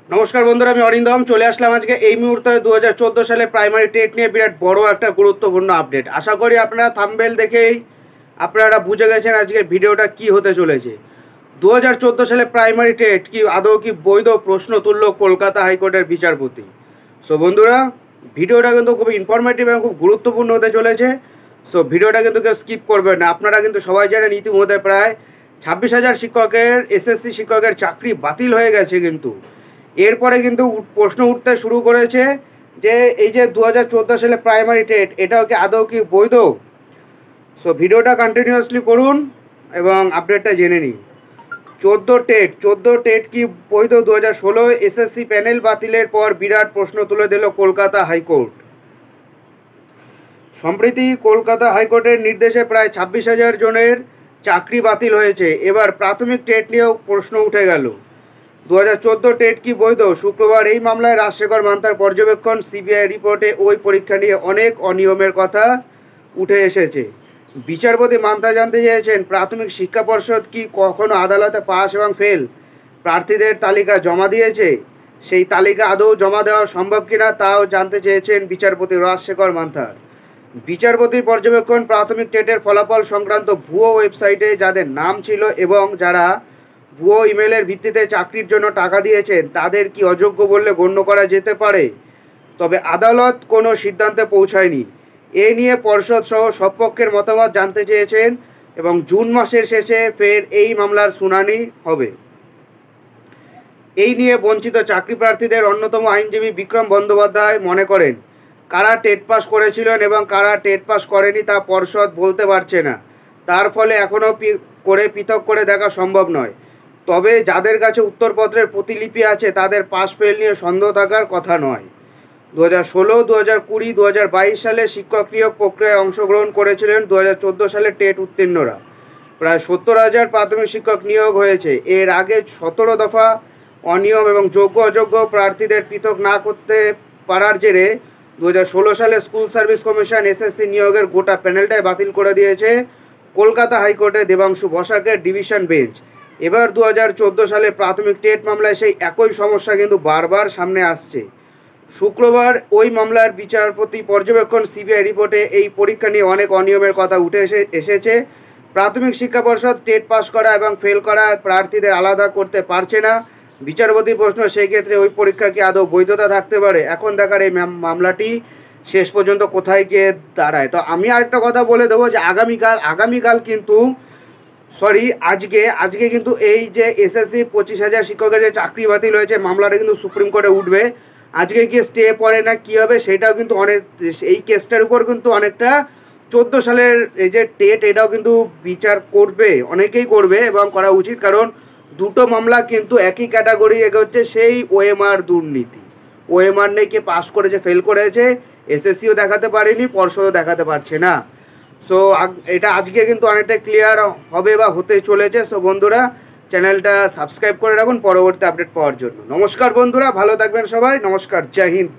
নমস্কার বন্ধুরা, আমি অরিন্দম চলে আসলাম আজকে এই মুহূর্তে 2014 সালে প্রাইমারি টেট নিয়ে বিরাট বড় একটা গুরুত্বপূর্ণ আপডেট। আশা করি আপনারা থাম্বনেল দেখেই আপনারা বুঝে গেছেন আজকের ভিডিওটা কি হতে চলেছে। 2014 সালে প্রাইমারি টেট কি আদৌ কি বৈধ, প্রশ্ন তুলল কলকাতা হাইকোর্টের বিচারপতি। সো বন্ধুরা, ভিডিওটা কিন্তু খুব ইনফরমেটিভ এবং খুব গুরুত্বপূর্ণ হতে চলেছে। সো ভিডিওটা কিন্তু কেউ স্কিপ করবেন না। আপনারা কিন্তু সবাই জানেন ইতিমধ্যে প্রায় 26,000 শিক্ষকের এসএসসি শিক্ষকের চাকরি বাতিল হয়ে গেছে। কিন্তু এরপরে কিন্তু প্রশ্ন উঠতে শুরু করেছে যে এই যে 2014 সালে প্রাইমারি টেট এটাও কি আদৌ কি বৈধ। সো ভিডিওটা কন্টিনিউয়াসলি করুন এবং আপডেটটা জেনে নিন। 14 টেট কি বৈধ? 2016 এসএসসি প্যানেল বাতিলের পর বিরাট প্রশ্ন তুলে দিল কলকাতা হাইকোর্ট। সম্প্রতি কলকাতা হাইকোর্টের নির্দেশে প্রায় 26,000 জনের চাকরি বাতিল হয়েছে। এবার প্রাথমিক টেট নিয়েও প্রশ্ন উঠে গেল। 2014 টেট কি বৈধ? শুক্রবার এই মামলায় রাজশেখর মান্তার পর্যবেক্ষণ, সিবিআই রিপোর্টে ওই পরীক্ষা নিয়ে অনেক অনিয়মের কথা উঠে এসেছে। বিচারপতি মান্তা জানতে চেয়েছেন, প্রাথমিক শিক্ষা পর্ষদ কি কখনো আদালতে পাস এবং ফেল প্রার্থীদের তালিকা জমা দিয়েছে? সেই তালিকা আদৌ জমা দেওয়া সম্ভব কিনা তাও জানতে চেয়েছেন বিচারপতি রাজশেখর মান্তার। বিচারপতির পর্যবেক্ষণ, প্রাথমিক টেটের ফলাফল সংক্রান্ত ভুয়ো ওয়েবসাইটে যাদের নাম ছিল এবং যারা ভুয়ো ইমেলের ভিত্তিতে চাকরির জন্য টাকা দিয়েছেন তাদের কি অযোগ্য বললে গণ্য করা যেতে পারে? তবে আদালত কোনো সিদ্ধান্তে পৌঁছায়নি। এ নিয়ে পর্ষদ সহ সব পক্ষের মতামত জানতে চেয়েছেন এবং জুন মাসের শেষে ফের এই মামলার শুনানি হবে। এই নিয়ে বঞ্চিত চাকরি প্রার্থীদের অন্যতম আইনজীবী বিক্রম বন্দ্যোপাধ্যায় মনে করেন, কারা টেট পাস করেছিলেন এবং কারা টেট পাস করেনি তা পর্ষদ বলতে পারছে না। তার ফলে এখনও পৃথক করে দেখা সম্ভব নয়। তবে যাদের কাছে উত্তরপত্রের প্রতিলিপি আছে তাদের পাস ফেল নিয়ে সন্দেহ থাকার কথা নয়। 2016, 2020, 2022 সালে শিক্ষক নিয়োগ প্রক্রিয়ায় অংশগ্রহণ করেছিলেন 2014 সালে টেট উত্তীর্ণরা। প্রায় 70,000 প্রাথমিক শিক্ষক নিয়োগ হয়েছে। এর আগে 17 দফা অনিয়ম এবং যোগ্য অযোগ্য প্রার্থীদের পৃথক না করতে পারার জেরে 2016 সালে স্কুল সার্ভিস কমিশন এসএসসি নিয়োগের গোটা প্যানেলটাই বাতিল করে দিয়েছে কলকাতা হাইকোর্টে দেবাংশু বসাকের ডিভিশন বেঞ্চ। এবার 2014 সালে প্রাথমিক টেট মামলায় সেই একই সমস্যা কিন্তু বারবার সামনে আসছে। শুক্রবার ওই মামলার বিচারপতি পর্যবেক্ষণ, সিবিআই রিপোর্টে এই পরীক্ষা নিয়ে অনেক অনিয়মের কথা উঠে এসেছে। প্রাথমিক শিক্ষা পর্ষদ টেট পাস করা এবং ফেল করা প্রার্থীদের আলাদা করতে পারছে না। বিচারপতি প্রশ্ন, সেই ক্ষেত্রে ওই পরীক্ষা কি আদৌ বৈধতা থাকতে পারে? এখন দেখার এই মামলাটি শেষ পর্যন্ত কোথায় গিয়ে দাঁড়ায়। তো আমি আরেকটা কথা বলে দেবো যে আগামীকাল কিন্তু আজকে কিন্তু এই যে এসএসসি 25,000 শিক্ষকের যে চাকরি বাতিল হয়েছে মামলাটা কিন্তু সুপ্রিম কোর্টে উঠবে। আজকে কি স্টে পড়ে না কি হবে সেটাও কিন্তু এই কেসটার উপর কিন্তু অনেকটা 14 সালের এই যে টেট এটাও কিন্তু বিচার করবে, অনেকেই করবে এবং করা উচিত। কারণ দুটো মামলা কিন্তু একই ক্যাটাগরি এগোচ্ছে, সেই ওএমআর দুর্নীতি। ওএমআর নেই, কে পাস করেছে ফেল করেছে, এসএসসিও দেখাতে পারেনি, পর্ষদও দেখাতে পারছে না। সো এটা আজকে কিন্তু অনেকটা ক্লিয়ার হবে বা হতে চলেছে। সো বন্ধুরা, চ্যানেলটা সাবস্ক্রাইব করে রাখুন পরবর্তী আপডেট পাওয়ার জন্য। নমস্কার বন্ধুরা, ভালো থাকবেন সবাই। নমস্কার, জয় হিন্দ।